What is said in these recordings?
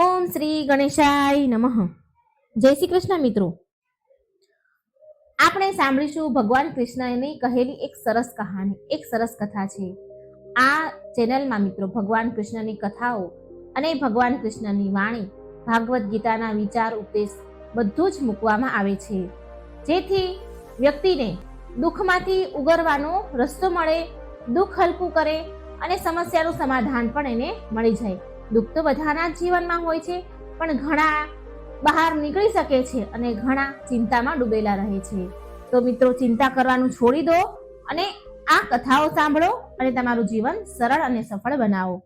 ઓમ શ્રી ગણેશાય નમઃ. જય શ્રી કૃષ્ણ મિત્રો. આપણે સાંભળીશું ભગવાન કૃષ્ણની કહેલી એક સરસ કહાની, એક સરસ કથા છે. આ ચેનલમાં મિત્રો ભગવાન કૃષ્ણની કથાઓ અને ભગવાન કૃષ્ણની વાણી, ભાગવત ગીતાના વિચાર, ઉપદેશ બધું જ મૂકવામાં આવે છે, જેથી વ્યક્તિને દુઃખમાંથી ઉગરવાનો રસ્તો મળે, દુઃખ હલકું કરે અને સમસ્યાનું સમાધાન પણ એને મળી જાય. દુઃખ તો બધાના જીવનમાં હોય છે, પણ ઘણા બહાર નીકળી શકે છે અને ઘણા ચિંતામાં ડૂબેલા રહે છે. તો મિત્રો, ચિંતા કરવાનું છોડી દો અને આ કથાઓ સાંભળો અને તમારું જીવન સરળ અને સફળ બનાવો.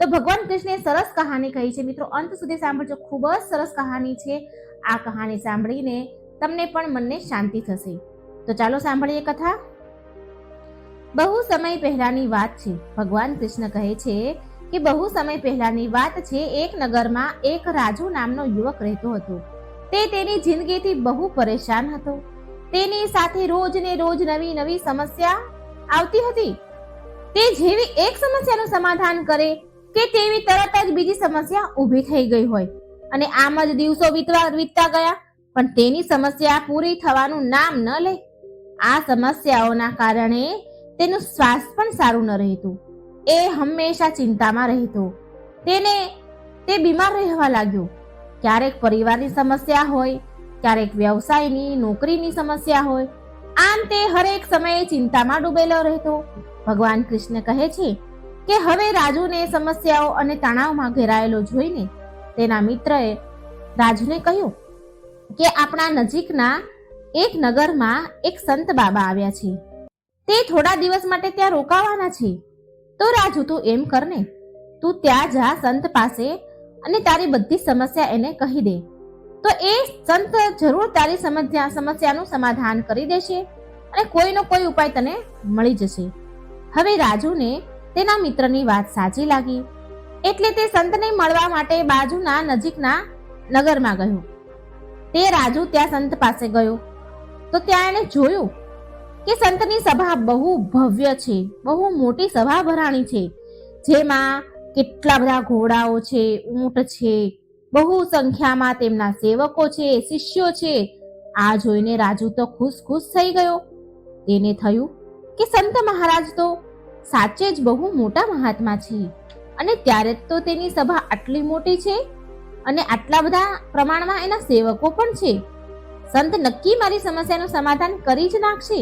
તો ભગવાન કૃષ્ણે સરસ કહાની કહી છે મિત્રો, અંત સુધી સાંભળજો. ખૂબ જ સરસ કહાની છે. આ કહાની સાંભળીને તમને પણ મનને શાંતિ થશે. તો ચાલો સાંભળીએ કથા. બહુ સમય પહેલાની વાત છે. ભગવાન કૃષ્ણ કહે છે કે બહુ સમય પહેલાની વાત છે. એક નગરમાં એક રાજુ નામનો યુવક રહેતો હતો. તે તેની જિંદગીથી બહુ પરેશાન હતો. તેની સાથે રોજ ને રોજ નવી નવી સમસ્યા આવતી હતી. તે જેવી એક સમસ્યાનું સમાધાન કરે કે તેવી તરત જ બીજી સમસ્યા ઊભી થઈ ગઈ હોય, અને આમ જ દિવસો વીતતા ગયા, પણ તેની સમસ્યા પૂરી થવાનું નામ ન લે. આ સમસ્યાઓના કારણે તેનું સ્વાસ્થ્ય પણ સારું ન રહેતું. એ હંમેશા ચિંતામાં રહેતો. તે બીમાર રહેવા લાગ્યો. ક્યારેક પરિવારની સમસ્યા હોય, ક્યારેક વ્યવસાયની, નોકરીની સમસ્યા હોય. આમ તે હરેક સમયે ચિંતામાં ડૂબેલો રહેતો. ભગવાન કૃષ્ણ કહે છે કે હવે રાજુને સમસ્યાઓ અને તણાવમાં ઘેરાયેલો જોઈને તેના મિત્રએ રાજુને કહ્યું કે આપણા નજીકના એક નગરમાં એક સંત બાબા આવ્યા છે. તે થોડા દિવસ માટે ત્યાં રોકાવાના છે. તો રાજુ, તું એમ કર ને, તું ત્યાં જા સંત પાસે અને તારી બધી સમસ્યા એને કહી દે. તો એ સંત જરૂર તારી સમસ્યાનું સમાધાન કરી દેશે અને કોઈનો કોઈ ઉપાય તને મળી જશે. હવે રાજુને તેના મિત્રની વાત સાચી લાગી, એટલે તે સંતને મળવા માટે બાજુના નજીકના નગરમાં ગયો. તે રાજુ ત્યાં સંત પાસે ગયો તો ત્યાં એને જોયું કે સંતની સભા બહુ ભવ્ય છે, બહુ મોટી સભા ભરાણી છે, જેમાં કેટલા બધા ઘોડાઓ છે, ઊંટ છે, બહુ સંખ્યામાં તેમના સેવકો છે, શિષ્યો છે. આ જોઈને રાજુ તો ખુશ થઈ ગયો. તેને થયું કે સંત મહારાજ તો સાચે જ બહુ મોટા મહાત્મા છે, અને ત્યારે તો તેની સભા આટલી મોટી છે અને આટલા બધા પ્રમાણમાં એના સેવકો પણ છે. સંત નક્કી મારી સમસ્યાનું સમાધાન કરી જ નાખશે.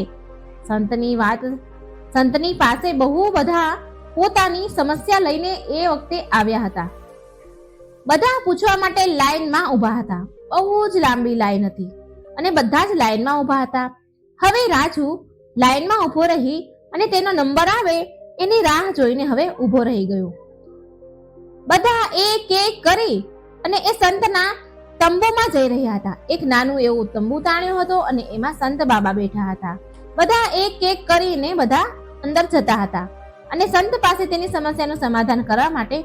સંતની પાસે બહુ બધા પોતાની સમસ્યા લઈને એ વખતે આવ્યા હતા. બધા પૂછવા માટે લાઈનમાં ઊભા હતા. બહુ જ લાંબી લાઈન હતી અને બધા જ લાઈનમાં ઊભા હતા. હવે રાજુ લાઈનમાં ઊભો રહી અને તેનો નંબર આવે એની રાહ જોઈને હવે ઊભો રહી ગયો. બધા એક એક કરી અને એ સંતના તંબુમાં જઈ રહ્યા હતા. એક નાનું એવું તંબુ તાણ્યો હતો અને એમાં સંત બાબા બેઠા હતા. બધા એક એક કરીને બધા અંદર જતા હતા અને સંત પાસે તેની સમસ્યાનું સમાધાન કરવા માટે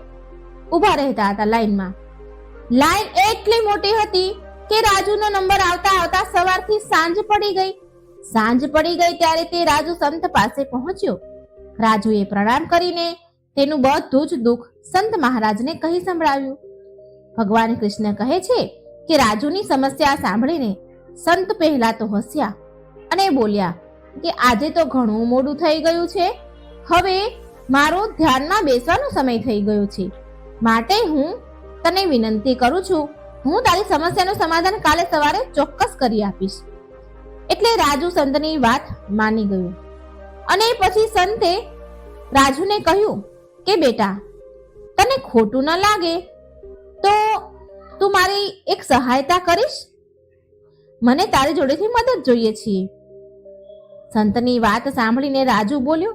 ઊભા રહેતા હતા લાઈનમાં. લાઈન એટલી મોટી હતી કે રાજુનો નંબર આવતા સવારથી સાંજ પડી ગઈ. સાંજ પડી ગઈ ત્યારે તે રાજુ સંત પાસે પહોંચ્યો. રાજુએ પ્રણામ કરીને તેનું બધું જ દુઃખ સંત મહારાજને કહી સંભળાવ્યું. ભગવાન કૃષ્ણ કહે છે કે રાજુની સમસ્યા સાંભળીને સંત પહેલા તો હસ્યા અને બોલ્યા કે આજે તો ઘણું મોડું થઈ ગયું છે. હવે મારો ધ્યાનમાં બેસવાનો સમય થઈ ગયો છે, માટે હું તને વિનંતી કરું છું, હું તારી સમસ્યાનું સમાધાન કાલે સવારે ચોક્કસ કરી આપીશ. એટલે રાજુ સંતની વાત માની ગયો. અને પછી સંતે રાજુને કહ્યું કે બેટા, તને ખોટું ન લાગે તો તું મારી એક સહાયતા કરીશ? મને તારી જોડેથી મદદ જોઈએ છે. સંતની વાત સાંભળીને રાજુ બોલ્યો,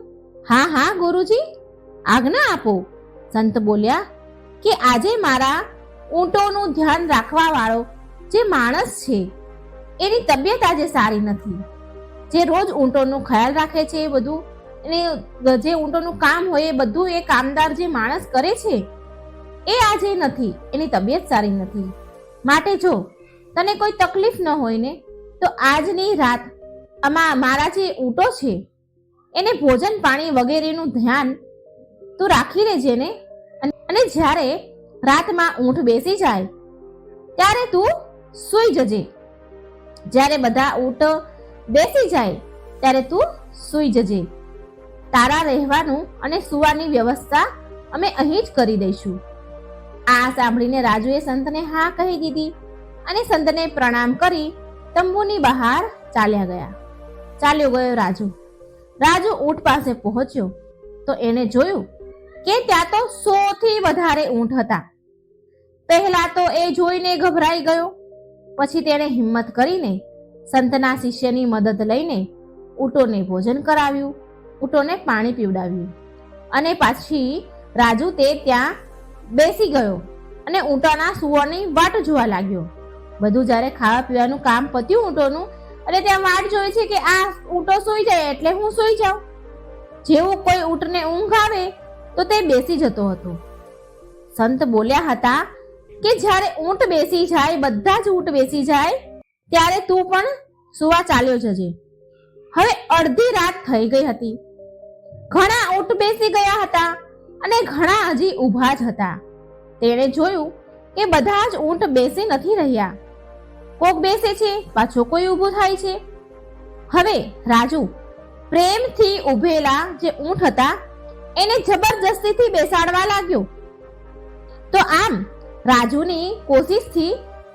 હા ગુરુજી, આજ્ઞા આપો. સંત બોલ્યા કે આજે મારા ઊંટોનું ધ્યાન રાખવા વાળો જે માણસ છે એની તબિયત આજે સારી નથી. જે રોજ ઊંટોનું ખ્યાલ રાખે છે, બધું એને જે ઊંટોનું કામ હોય એ બધું એ કામદાર જે માણસ કરે છે એ આજે નથી, એની તબિયત સારી નથી. માટે જો તને કોઈ તકલીફ ન હોય ને તો આજની રાત મારા જે ઊંટો છે એને ભોજન પાણી વગેરેનું ધ્યાન તું રાખી લેજે ને, અને જ્યારે રાતમાં ઊંટ બેસી જાય ત્યારે તું સૂઈ જજે. જ્યારે બધા ઊંટ બેસી જાય ત્યારે તું સૂઈ જજે. તારા રહેવાનું અને સૂવાની વ્યવસ્થા અમે અહીં જ કરી દઈશું. આ સાંભળીને રાજુએ સંતને હા કહી દીધી અને સંતને પ્રણામ કરી તંબુની બહાર ચાલ્યો ગયો રાજુ. રાજુ ઊંટ પાસે પહોંચ્યો તો એને જોયું કે ત્યાં તો 100 થી વધારે ઊંટ હતા. પહેલા તો એ જોઈને ગભરાઈ ગયો. પછી તેણે હિંમત કરીને સંતના શિષ્યની મદદ લઈને ઊંટોને ભોજન કરાવ્યું, ઊંટોને પાણી પીવડાવ્યું અને પછી રાજુ તે ત્યાં બેસી ગયો અને ઊંટોના સૂવાની વાટ જોવા લાગ્યો. બધું જ્યારે ખાવા પીવાનું કામ પત્યું ઊંટોનું અને ત્યાં વાટ જોઈ છે કે આ ઊંટો સૂઈ જાય એટલે હું સૂઈ જાઉં. જેવું કોઈ ઊંટને ઊંઘ આવે તો તે બેસી જતો હતો. સંત બોલ્યા હતા કે જ્યારે ઊંટ બેસી જાય, બધા જ ઊંટ બેસી જાય ત્યારે તું પણ સુવા ચાલ્યો જજે. હવે અડધી રાત થઈ ગઈ હતી. ઘણા ઊંટ બેસી ગયા હતા અને ઘણા હજી ઊભા જ હતા. તેણે જોયું કે બધા જ ઊંટ બેસી નથી રહ્યા. કોક બેસે છે, પાછો કોઈ ઊભું થાય છે. હવે રાજુ પ્રેમથી ઊભેલા જે ઊંટ હતા એને જબરજસ્તીથી બેસાડવા લાગ્યો. તો આમ રાજુની કોશિશથી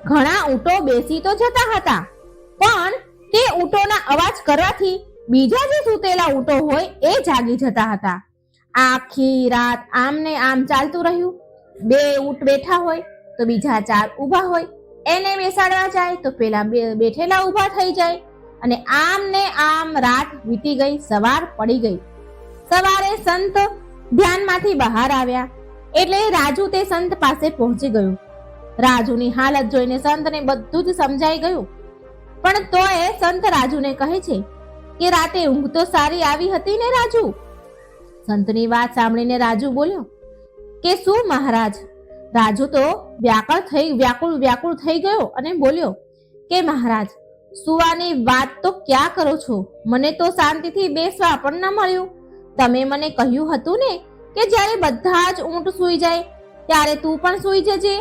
ઘણા ઊંટો બેસી તો જતા હતા, પણ તે ઊંટોના અવાજ કરવાથી બીજા જે સૂતેલા ઊંટો હોય એ જાગી જતા હતા. આખી રાત આમ ને આમ ચાલતું રહ્યું. 2 ઊંટ બેઠા હોય તો બીજા 4 ઊભા હોય, એને બેસાડવા જાય તો પેલા બેઠેલા ઊભા થઈ જાય અને આમ ને આમ રાત વીતી ગઈ. સવાર પડી ગઈ. સવારે સંત ધ્યાનમાંથી બહાર આવ્યા એટલે રાજુ તે સંત પાસે પહોંચી ગયો. રાજુની હાલત જોઈને સંતને બધું જ સમજાઈ ગયું, પણ તોય સંત રાજુને કહે છે કે રાતે ઊંઘ તો સારી આવી હતી ને રાજુ? સંતની વાત સાંભળીને રાજુ બોલ્યો કે શું મહારાજ? રાજુ તો વ્યાકુળ થઈ ગયો અને બોલ્યો કે મહારાજ, સુવાની વાત તો ક્યાં કરો છો? મને તો શાંતિથી બેસવા પણ ન મળ્યું. તમે મને કહ્યું હતું ને કે જ્યારે બધા જ ઊંટ સૂઈ જાય ત્યારે તું પણ સૂઈ જજે.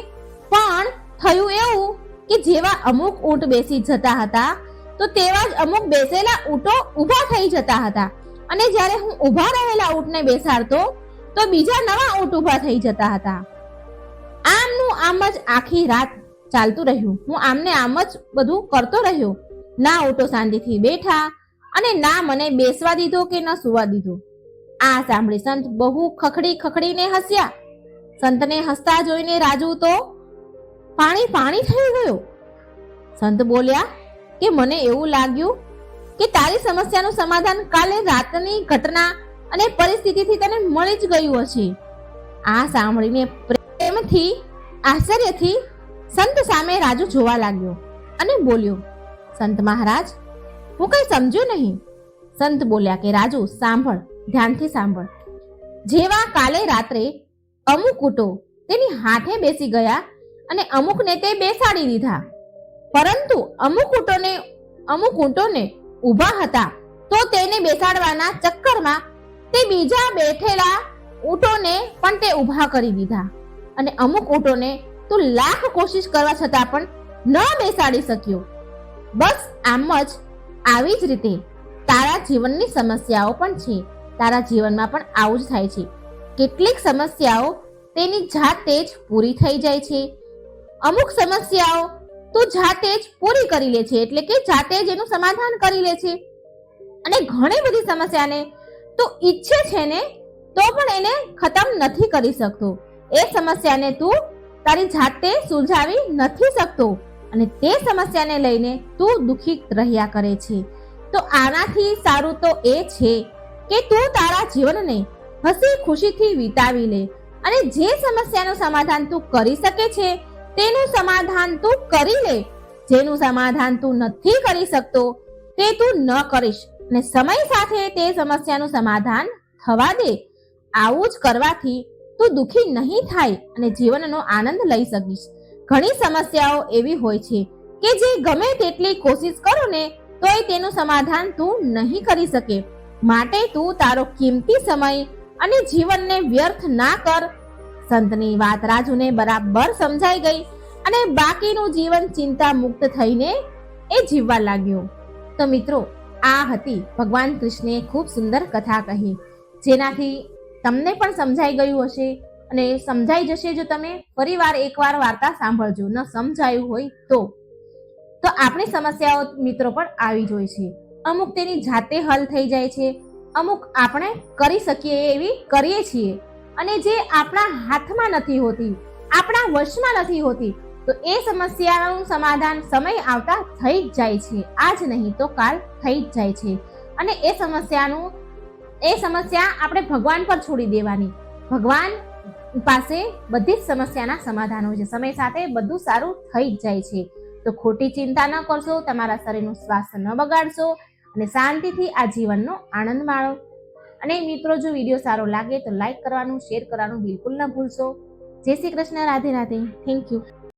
પણ થયું એવું કે જેવા અમુક ઊંટ બેસી જતા હતા તો તેવા જ અમુક બેસેલા ઊંટો ઊભા થઈ જતા હતા અને જ્યારે હું ઊભા રહેલા ઊંટને બેસાડતો તો બીજા નવા ઊંટ ઊભા થઈ જતા હતા. આમનું આમ જ આખી રાત ચાલતું રહ્યું. હું આમને આમ જ બધું કરતો રહ્યો. ના ઊંટો શાંતિથી બેઠા અને ના મને બેસવા દીધો કે ન સુવા દીધો. આ સાંભળી સંત બહુ ખખડીને હસ્યા. સંતને હસતા જોઈને રાજુ તો પાણી થઈ ગયો. સંત બોલ્યા કે મને એવું લાગ્યું કે તારી સમસ્યાનું સમાધાન કાલે રાતની ઘટના અને પરિસ્થિતિથી તને મળી જ ગયું હશે. આ સાંભળીને પ્રેમથી આશ્ચર્યથી સંત સામે રાજુ જોવા લાગ્યો અને બોલ્યો, સંત મહારાજ, હું કઈ સમજ્યો નહીં. સંત બોલ્યા કે રાજુ સાંભળ, ધ્યાનથી સાંભળ. જેવા કાલે રાત્રે અમુક ઊંટો તેની હાથે બેસી ગયા અને અમુકને તે બેસાડી દીધા, પરંતુ અમુક ઊંટોને ઊભા હતા તો તેને બેસાડવાના ચક્કરમાં તે બીજા બેઠેલા ઊંટોને પણ તે ઊભા કરી દીધા અને અમુક ઊંટોને તું લાખ કોશિશ કરવા છતાં પણ ન બેસાડી શક્યો. બસ આમ જ આવી જ રીતે તારા જીવનની સમસ્યાઓ પણ છે. તારા જીવનમાં પણ આવું જ થાય છે. કેટલીક સમસ્યાઓ તેની જાતે જ પૂરી થઈ જાય છે. અમુક સમસ્યાઓ તું જાતે જ પૂરી કરી લે છે, એટલે કે જાતે જ એનું સમાધાન કરી લે છે. અને ઘણી બધી સમસ્યાને તું ઈચ્છે છે ને તો પણ એને ખતમ નથી કરી શકતો. એ સમસ્યાને તું તારી જાતે સુલઝાવી નથી શકતો અને તે સમસ્યાને લઈને તું દુઃખી રહ્યા કરે છે. તો આનાથી સારું તો એ છે કે તું તારા જીવનને હસી ખુશીથી વિતાવી લે અને જે સમસ્યાનું સમાધાન તું કરી શકે છે તેનું સમાધાન તું કરી લે. જેનું સમાધાન તું નથી કરી શકતો તે તું ન કરીશ અને સમય સાથે તે સમસ્યાનું સમાધાન થવા દે. આવું જ કરવાથી તું દુઃખી નહીં થાય અને જીવનનો આનંદ લઈ શકીશ. ઘણી સમસ્યાઓ એવી હોય છે કે જે ગમે તેટલી કોશિશ કરો ને તોય તેનું સમાધાન તું નહીં કરી શકે. માટે તું તારો કિંમતી સમય અને જીવનને વ્યર્થ ના કર. સંતની વાત રાજુને બરાબર સમજાઈ ગઈ અને બાકીનું જીવન ચિંતા મુક્ત થઈને એ જીવવા લાગ્યો. તો મિત્રો, આ હતી ભગવાન કૃષ્ણે ખૂબ સુંદર કથા કહી, જેનાથી તમને પણ સમજાઈ ગયું હશે અને સમજાઈ જશે જો તમે ફરીવાર એકવાર વાર્તા સાંભળજો. ન સમજાયું હોય તો આપણી સમસ્યાઓ મિત્રો પણ આવી જાય છે. અમુક તેની જાતે હલ થઈ જાય છે, અમુક આપણે કરી શકીએ એવી કરીએ છીએ, અને જે આપણા હાથમાં નથી હોતી, આપણા વશમાં નથી હોતી, તો એ સમસ્યાનું સમાધાન સમય આવતા થઈ જ જાય છે. આજ નહીં તો કાલ થઈ જ જાય છે. અને એ સમસ્યા આપણે ભગવાન પર છોડી દેવાની. ભગવાન પાસે બધી જ સમસ્યાના સમાધાનો છે. સમય સાથે બધું સારું થઈ જ જાય છે. તો ખોટી ચિંતા ન કરશો, તમારા શરીરનું સ્વાસ્થ્ય ન બગાડશો અને શાંતિથી આ જીવનનો આનંદ માણો. અને મિત્રો, જો વિડીયો સારો લાગે તો લાઈક કરવાનું, શેર કરવાનું બિલકુલ ન ભૂલશો. જય શ્રી કૃષ્ણ. રાધે રાધે. Thank you.